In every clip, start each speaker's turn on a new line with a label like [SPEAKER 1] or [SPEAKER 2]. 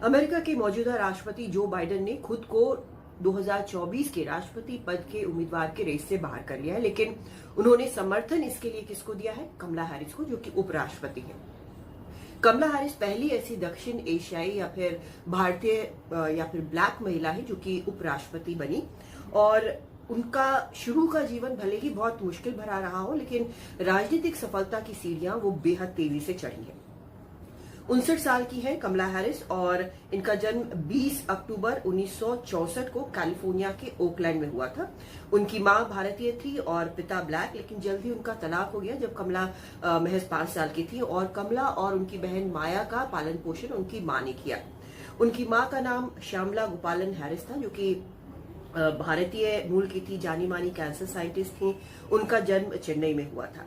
[SPEAKER 1] America के मौजूदा राष्ट्रपति जो बाइडेन ने खुद को 2024 के राष्ट्रपति पद के उम्मीदवार के रेस से बाहर कर लिया है, लेकिन उन्होंने समर्थन इसके लिए किसको दिया है? कमला हैरिस को, जो कि उपराष्ट्रपति है। कमला हैरिस पहली ऐसी दक्षिण एशियाई या फिर भारतीय या फिर ब्लैक महिला है जो कि उपराष्ट्रपति बनी। और उनका शुरू का जीवन भले ही बहुत मुश्किल भरा रहा हो, लेकिन राजनीतिक सफलता की सीढ़ियां वो बेहद तेजी से चढ़ी है। 59 साल की है कमला हैरिस और इनका जन्म 20 अक्टूबर 1964 को कैलिफोर्निया के ओकलैंड में हुआ था। उनकी मां भारतीय थी और पिता ब्लैक, लेकिन जल्दी उनका तलाक हो गया जब कमला महज 5 साल की थी। और कमला और उनकी बहन माया का पालन पोषण उनकी मां ने किया। उनकी मां का नाम श्यामला गोपालन हैरिस था, जो कि भारतीय मूल की थी, जानी मानी कैंसर साइंटिस्ट थी। उनका जन्म चेन्नई में हुआ था।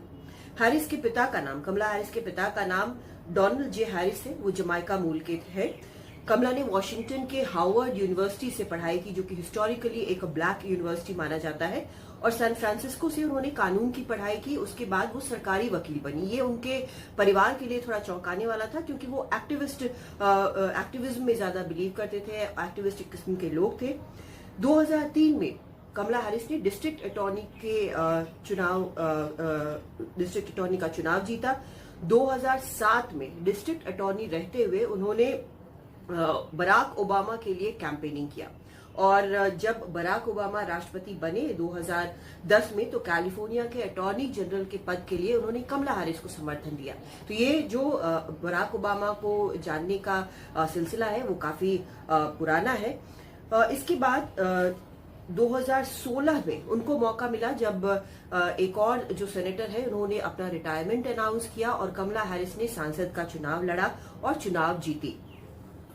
[SPEAKER 1] हैरिस के पिता का नाम, कमला हैरिस के पिता का नाम डोनाल्ड जे हैरिस है, वो जमाइका मूल के हैं। कमला ने वॉशिंगटन के हार्वर्ड यूनिवर्सिटी से पढ़ाई की, जो कि हिस्टोरिकली एक ब्लैक यूनिवर्सिटी माना जाता है। और सैन फ्रांसिस्को से उन्होंने कानून की पढ़ाई की। उसके बाद वो सरकारी वकील बनी। ये उनके परिवार के लिए थोड़ा चौंकाने वाला था, क्योंकि वो एक्टिविज्म में ज्यादा बिलीव करते थे, एक्टिविस्ट किस्म के लोग थे। 2003 में कमला हैरिस ने डिस्ट्रिक्ट अटॉर्नी का चुनाव जीता। 2007 में डिस्ट्रिक्ट अटॉर्नी रहते हुए उन्होंने बराक ओबामा के लिए कैंपेनिंग किया। और जब बराक ओबामा राष्ट्रपति बने 2010 में, तो कैलिफोर्निया के अटॉर्नी जनरल के पद के लिए उन्होंने कमला हैरिस को समर्थन दिया। तो ये जो बराक ओबामा को जानने का सिलसिला है वो काफी पुराना है। इसके बाद 2016 में उनको मौका मिला जब एक और जो सेनेटर है उन्होंने अपना रिटायरमेंट अनाउंस किया और कमला हैरिस ने सांसद का चुनाव लड़ा और चुनाव जीती।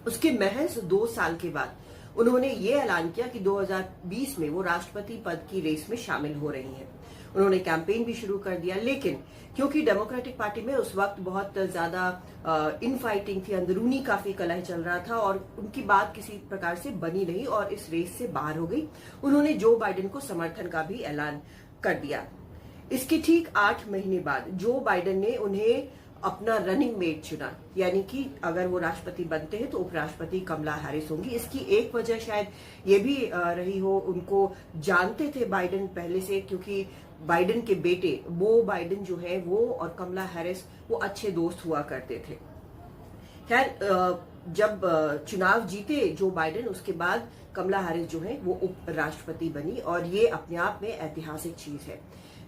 [SPEAKER 1] उसके महज 2 साल के बाद उन्होंने ये ऐलान किया कि 2020 में वो राष्ट्रपति पद की रेस में शामिल हो रही हैं। उन्होंने कैंपेन भी शुरू कर दिया, लेकिन क्योंकि डेमोक्रेटिक पार्टी में उस वक्त बहुत ज्यादा इनफाइटिंग थी, अंदरूनी काफी कलह चल रहा था और उनकी बात किसी प्रकार से बनी नहीं और इस रेस से बाहर हो गई। उन्होंने जो बाइडेन को समर्थन का भी ऐलान कर दिया। इसके ठीक 8 महीने बाद जो बाइडेन ने उन्हें अपना रनिंग मेट चुना, यानी कि अगर वो राष्ट्रपति बनते हैं तो उपराष्ट्रपति कमला हैरिस होंगी। इसकी एक वजह शायद ये भी रही हो, उनको जानते थे बाइडेन पहले से, क्योंकि बाइडेन के बेटे वो बाइडेन जो है वो और कमला हैरिस वो अच्छे दोस्त हुआ करते थे। खैर, जब चुनाव जीते जो बाइडेन, उसके बाद कमला हैरिस जो है वो उपराष्ट्रपति बनी और ये अपने आप में ऐतिहासिक चीज है।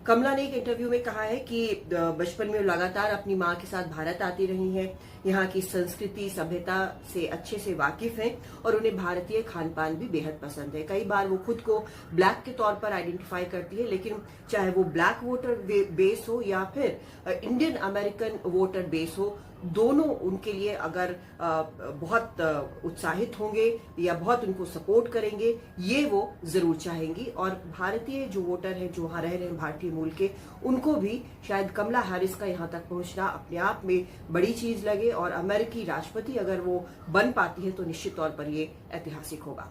[SPEAKER 1] कमला ने एक इंटरव्यू में कहा है कि बचपन में लगातार अपनी मां के साथ भारत आती रही हैं, यहाँ की संस्कृति सभ्यता से अच्छे से वाकिफ हैं और उन्हें भारतीय खान पान भी बेहद पसंद है। कई बार वो खुद को ब्लैक के तौर पर आइडेंटिफाई करती है, लेकिन चाहे वो ब्लैक वोटर बेस हो या फिर इंडियन अमेरिकन वोटर बेस हो, दोनों उनके लिए अगर बहुत उत्साहित होंगे या बहुत उनको सपोर्ट करेंगे, ये वो जरूर चाहेंगी। और भारतीय जो वोटर हैं, जो वहां रह रहे हैं भारतीय मूल के, उनको भी शायद कमला हैरिस का यहां तक पहुंचना अपने आप में बड़ी चीज लगे और अमेरिकी राष्ट्रपति अगर वो बन पाती है तो निश्चित तौर पर ये ऐतिहासिक होगा।